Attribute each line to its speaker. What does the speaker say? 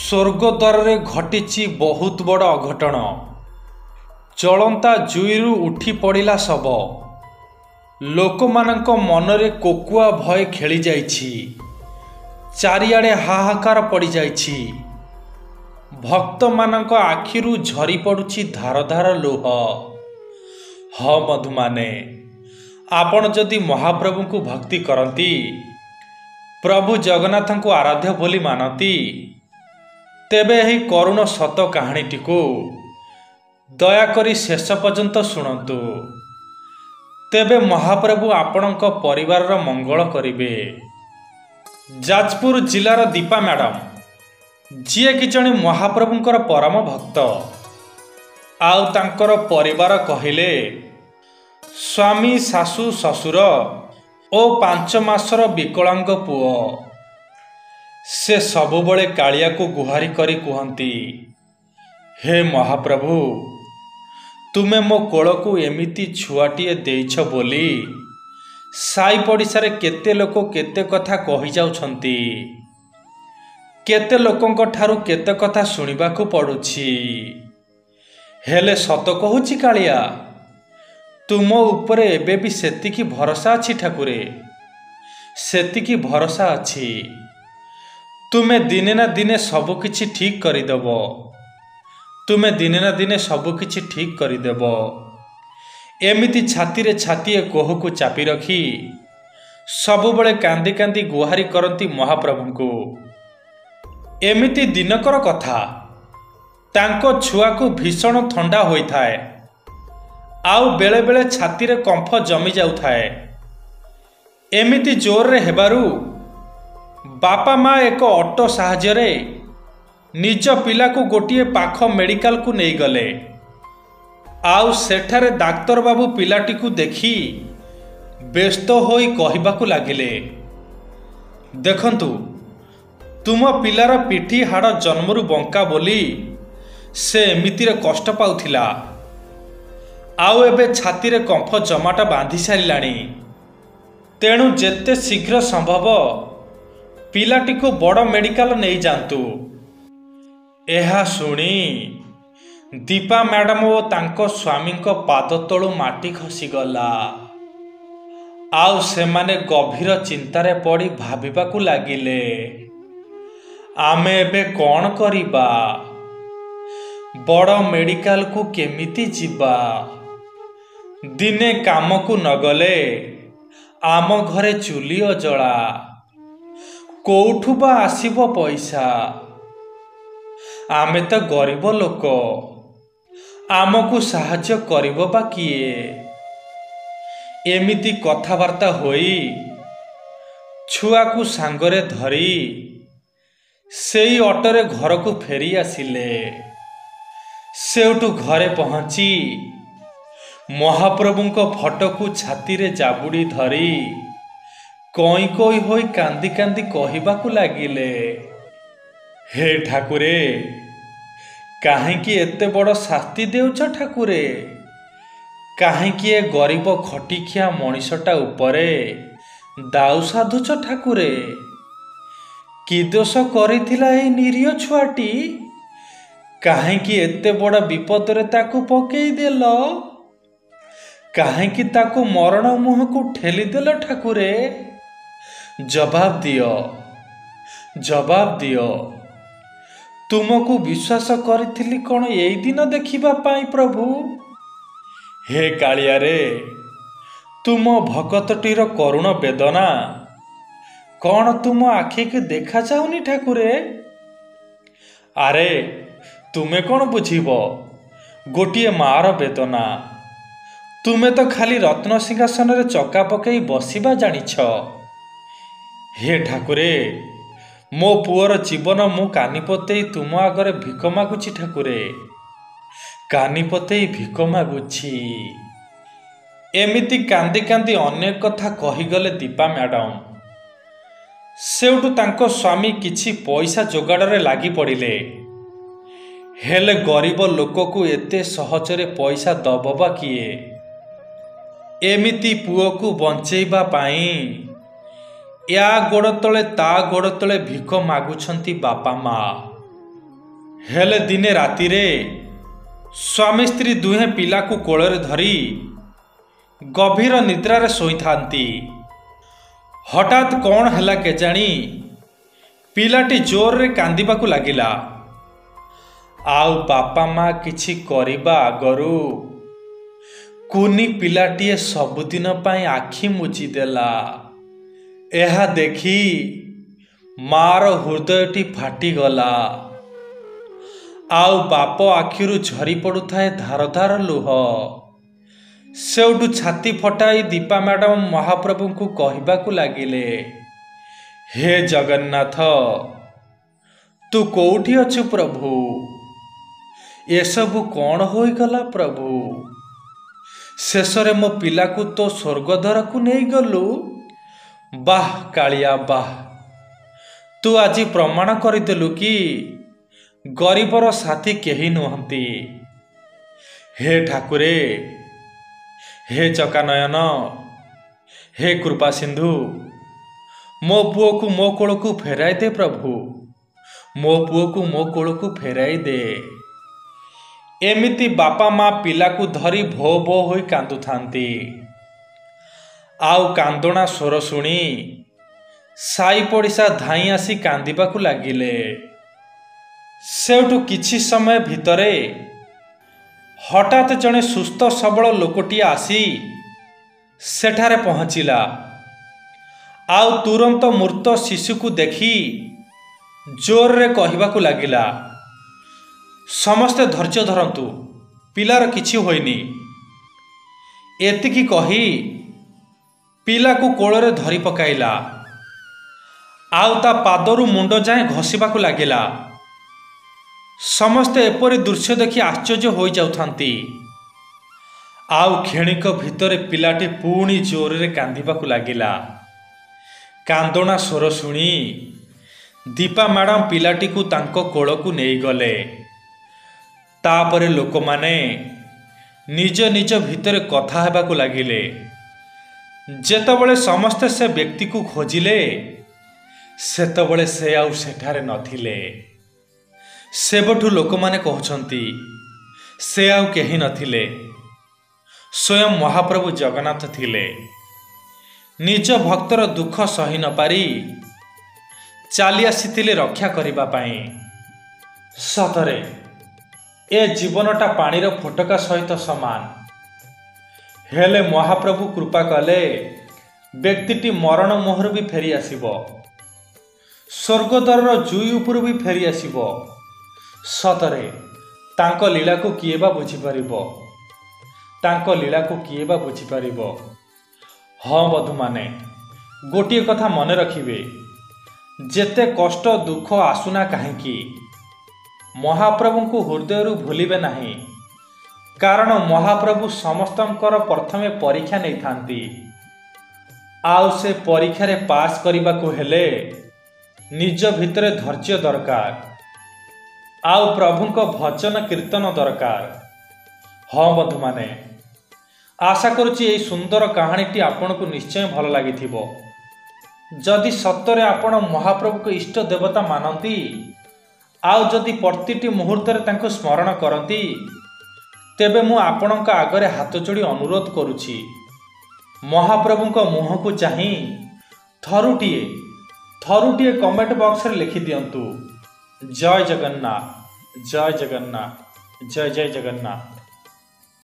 Speaker 1: स्वर्गद्वार घटी बहुत बड़ अघटन। जलंता जुईरू उठी पड़ा शव। लोक मानक मनरे कोकुआ भय खेली जाइछि। चारिआडे हाहाकार पड़ी जाइछि। भक्त मानक आखिरू झरी पड़ुछि धार धार लुह। ह मधुमाने, आपण जदि महाप्रभु को भक्ति करती, प्रभु जगन्नाथ को आराध्य बोली मानती, तेबे ही करुण सत कहानीटी को दयाकरी शेष पर्यंत शुणु। तेबे महाप्रभु आपणक परिवार मंगल करिवे। जाजपुर जिलार दीपा मैडम, जी कि जणे महाप्रभुंकर परम भक्त, आउ तांकर परिवार कहिले स्वामी सासु ससुर ओ 5 मासर विकलांग पुओ। से सबुबले कालिया को गुहारी करी कहती, हे महाप्रभु, तुमे मो कोल को एमिति छुआटीए देइछ बोली साई पड़िसारे केते लोक केते कथा कहि जाउछंती। केते लोकंक ठारू केते कथा सुनिबाकू पड़ुछि। हेले सत कहूछि कालिया, तुम उपरे एबे भी सेतिकी भरोसा अछि ठाकुरे, सेतिकी भरोसा अछि। तुमे दिने ना दिने सबु किछि ठीक करिदेब। तुमे दिने ना दिने सबु किछि ठीक करिदेब। एमिति छाती रे छातीए कोह को चापी रखी सबुबले कांदी कांदी गुहारी करती महाप्रभु को। एमिति दिनकर कथा, तांको छुआ को भीषण थंडा होइथाए, आउ बेले बेले छाती रे कंफ जमी जाउथाए। एमिति जोर रे हेबारू बापा माँ एक ऑटो साहाଯ୍य निज पिला को गोटे पाख मेडिकल को नहीं गले। आउ सेठारे डाक्तर बाबू पिलाटी को देखी व्यस्त होई कहिबाकू लागिले, देखंतु तुम पिलार पिठी हाड़ जन्मरू बंका बोली से एमितिरे कष्ट पाउथिला, आउ एबे छाती रे कंफ जमाटा बांधी सारिलाणी। तेणु जेते शीघ्र संभव पिलाटी को बड़ मेडिकल नहीं जातु। एहा सुनी दीपा मैडम ओ तांको स्वामी को पाद तलू माटी खसीगला। आउ सेमाने गभीर चिंतारे पड़ी भाबिबाकू लागिले, आमे एबे कौन करिबा, बड़ मेडिकल को केमिति जिबा, दिने काम को नगले आम घरे चुली अजला, कोठु बा आसीबो पैसा, आमे तो गरीब लोक, आमको साहाଯ୍ୟ करिबो बा किए। एमिति कथाबार्ता होई छुआ को सांगरे धरी सेई ऑटोरे घर को फेरी आसिले। सेउठु घरे पहुंची महाप्रभुंको फोटो को छाती रे जाबुड़ी धरी कई कई होई कांदी कांदी कहिबाकू लागिले, हे ठाकुरे, काहेकि एते बड़ शास्ति देउछ ठाकुरे, काहेकि ए गरीब खटिखिया मनीषटा उपरे दाउ साधुछ ठाकुरे। कि दोष करिथिला ए निरीह छुआटी, काहेकि एते बड़ विपद रे ताकू पकेई देल, काहेकि ताकू मरण मुह को ठेली देल ठाकुरे। जवाब दियो, जवाब दियो। तुमको विश्वास करिथिली कौन एई दिन देखिबा पाई प्रभु। हे कालिया रे, तुम भगतटीर करुण वेदना कौन तुम आखि के देखा जाउनी ठाकुरे। अरे तुमे कौन बुझीब गोटिए मार वेदना। तुमे तो खाली रत्न सिंहासन रे चका पकई बसिबा जानिछ। हे ठाकुरे, मो पुअर जीवन मु कानी पतेई तुम आगरे भिक मागुछि ठाकुरे, कानी पतेई भिक मागुछि। एमिति कांदी कांदी अनेक कथा कहिगले दीपा मैडम। सेउठु तांको स्वामी किछि पैसा जोगाड़े लागी पड़िले। हेले गरीब लोक को एते सहजरे पैसा दबबा किए। एमिति पुओ को बंचेबा पाई या गोड़ तले ता गोड़ तले भिक मागुछंती बापा माँ। ହେଲେ ଦିନେ ରାତିରେ ସ୍ୱାମୀ ସ୍ତ୍ରୀ ଦୁହେଁ ପିଲାକୁ କୋଳରେ ଧରି ଗଭୀର ନିଦ୍ରାରେ ଶୋଇଥାନ୍ତି। ହଠାତ୍ କ'ଣ ହେଲା କେଜାଣି ପିଲାଟି ଜୋରରେ କାନ୍ଦିବାକୁ ଲାଗିଲା। ଆଉ ବାପା ମା କିଛି କରିବା ଆଗରୁ କୁନି ପିଲାଟିଏ ସବୁଦିନ ପାଇଁ ଆଖି ମୁଜିଦେଲା। ଏହା ଦେଖି ମାର ହୃଦୟଟି ଫାଟିଗଲା। ଆଉ ବାପ ଆଖିରୁ ଝରି ପଡ଼ୁଥାଏ ଧାର ଧାର ଲୁହ। ସେଉଠୁ ଛାତି ଫଟାଇ ଦୀପା ମ୍ୟାଡ଼ାମ ମହାପ୍ରଭୁଙ୍କୁ କହିବାକୁ ଲାଗିଲେ, ହେ ଜଗନ୍ନାଥ, ତୁ କୋଉଠି ଅଛୁ ପ୍ରଭୁ? ଏସବୁ କ'ଣ ହୋଇଗଲା ପ୍ରଭୁ? ଶେଷରେ ମୋ ପିଲାକୁ ତୋ ସ୍ୱର୍ଗଦ୍ୱାରକୁ ନେଇଗଲୁ। ବାଃ କାଳିଆ ବାଃ, ତୁ ଆଜି ପ୍ରମାଣ କରିଦେଲୁ କି ଗରିବର ସାଥୀ କେହି ନୁହନ୍ତି। ହେ ଠାକୁରେ, ହେ ଚକାନୟନ, ହେ କୃପା ସିନ୍ଧୁ, ମୋ ପୁଅକୁ ମୋ କୋଳକୁ ଫେରାଇ ଦେ ପ୍ରଭୁ, ମୋ ପୁଅକୁ ମୋ କୋଳକୁ ଫେରାଇ ଦେ। ଏମିତି ବାପା ମା ପିଲାକୁ ଧରି ଭୋ ଭୋ ହୋଇ କାନ୍ଦୁଥାନ୍ତି। ଆଉ କାନ୍ଦଣା ସ୍ୱର ଶୁଣି ସାଇ ପଡ଼ିଶା ଧାଇଁ ଆସି କାନ୍ଦିବାକୁ ଲାଗିଲେ। ସେଉଠୁ କିଛି ସମୟ ଭିତରେ ହଠାତ୍ ଜଣେ ସୁସ୍ଥ ସବଳ ଲୋକଟିଏ ଆସି ସେଠାରେ ପହଞ୍ଚିଲା। ଆଉ ତୁରନ୍ତ ମୃତ ଶିଶୁକୁ ଦେଖି ଜୋରରେ କହିବାକୁ ଲାଗିଲା, ସମସ୍ତେ ଧୈର୍ଯ୍ୟ ଧରନ୍ତୁ, ପିଲାର କିଛି ହୋଇନି। ଏତିକି କହି ପିଲାକୁ କୋଳରେ ଧରି ପକାଇଲା। ଆଉ ତା ପାଦରୁ ମୁଣ୍ଡ ଯାଏଁ ଘଷିବାକୁ ଲାଗିଲା। ସମସ୍ତେ ଏପରି ଦୃଶ୍ୟ ଦେଖି ଆଶ୍ଚର୍ଯ୍ୟ ହୋଇଯାଉଥାନ୍ତି। ଆଉ କ୍ଷଣିକ ଭିତରେ ପିଲାଟି ପୁଣି ଜୋରରେ କାନ୍ଦିବାକୁ ଲାଗିଲା। କାନ୍ଦଣା ସ୍ୱର ଶୁଣି ଦୀପା ମ୍ୟାଡ଼ାମ ପିଲାଟିକୁ ତାଙ୍କ କୋଳକୁ ନେଇଗଲେ। ତାପରେ ଲୋକମାନେ ନିଜ ନିଜ ଭିତରେ କଥା ହେବାକୁ ଲାଗିଲେ। ଯେତେବେଳେ ସମସ୍ତେ ସେ ବ୍ୟକ୍ତିକୁ ଖୋଜିଲେ, ସେତେବେଳେ ସେ ଆଉ ସେଠାରେ ନଥିଲେ। ସେବେଠୁ ଲୋକମାନେ କହୁଛନ୍ତି ସେ ଆଉ କେହି ନଥିଲେ, ସ୍ୱୟଂ ମହାପ୍ରଭୁ ଜଗନ୍ନାଥ ଥିଲେ। ନିଜ ଭକ୍ତର ଦୁଃଖ ସହି ନପାରି ଚାଲି ଆସିଥିଲେ ରକ୍ଷା କରିବା ପାଇଁ। ସତରେ ଏ ଜୀବନଟା ପାଣିର ଫୋଟକା ସହିତ ସମାନ। ହେଲେ ମହାପ୍ରଭୁ କୃପା କଲେ ବ୍ୟକ୍ତିଟି ମରଣ ମୁହଁରୁ ବି ଫେରି ଆସିବ, ସ୍ୱର୍ଗଦ୍ୱାରର ଜୁଇ ଉପରୁ ବି ଫେରି ଆସିବ। ସତରେ ତାଙ୍କ ଲୀଳାକୁ କିଏ ବା ବୁଝିପାରିବ? ତାଙ୍କ ଲୀଳାକୁ କିଏ ବା ବୁଝିପାରିବ? ହଁ ବନ୍ଧୁମାନେ, ଗୋଟିଏ କଥା ମନେ ରଖିବେ, ଯେତେ କଷ୍ଟ ଦୁଃଖ ଆସୁନା କାହିଁକି ମହାପ୍ରଭୁଙ୍କୁ ହୃଦୟରୁ ଭୁଲିବେ ନାହିଁ। କାରଣ ମହାପ୍ରଭୁ ସମସ୍ତଙ୍କର ପ୍ରଥମେ ପରୀକ୍ଷା ନେଇଥାନ୍ତି। ଆଉ ସେ ପରୀକ୍ଷାରେ ପାସ୍ କରିବାକୁ ହେଲେ ନିଜ ଭିତରେ ଧୈର୍ଯ୍ୟ ଦରକାର, ଆଉ ପ୍ରଭୁଙ୍କ ଭଜନ କୀର୍ତ୍ତନ ଦରକାର। ହଁ ବନ୍ଧୁମାନେ, ଆଶା କରୁଛି ଏହି ସୁନ୍ଦର କାହାଣୀଟି ଆପଣଙ୍କୁ ନିଶ୍ଚୟ ଭଲ ଲାଗିଥିବ। ଯଦି ସତରେ ଆପଣ ମହାପ୍ରଭୁଙ୍କ ଇଷ୍ଟ ଦେବତା ମାନନ୍ତି, ଆଉ ଯଦି ପ୍ରତିଟି ମୁହୂର୍ତ୍ତରେ ତାଙ୍କୁ ସ୍ମରଣ କରନ୍ତି, ତେବେ ମୁଁ ଆପଣଙ୍କ ଆଗରେ ହାତ ଯୋଡ଼ି ଅନୁରୋଧ କରୁଛି, ମହାପ୍ରଭୁଙ୍କ ମୁହଁକୁ ଚାହିଁ ଥରୁଟିଏ କମେଣ୍ଟ ବକ୍ସରେ ଲେଖିଦିଅନ୍ତୁ, ଜୟ ଜଗନ୍ନାଥ, ଜୟ ଜଗନ୍ନାଥ, ଜୟ ଜୟ ଜଗନ୍ନାଥ।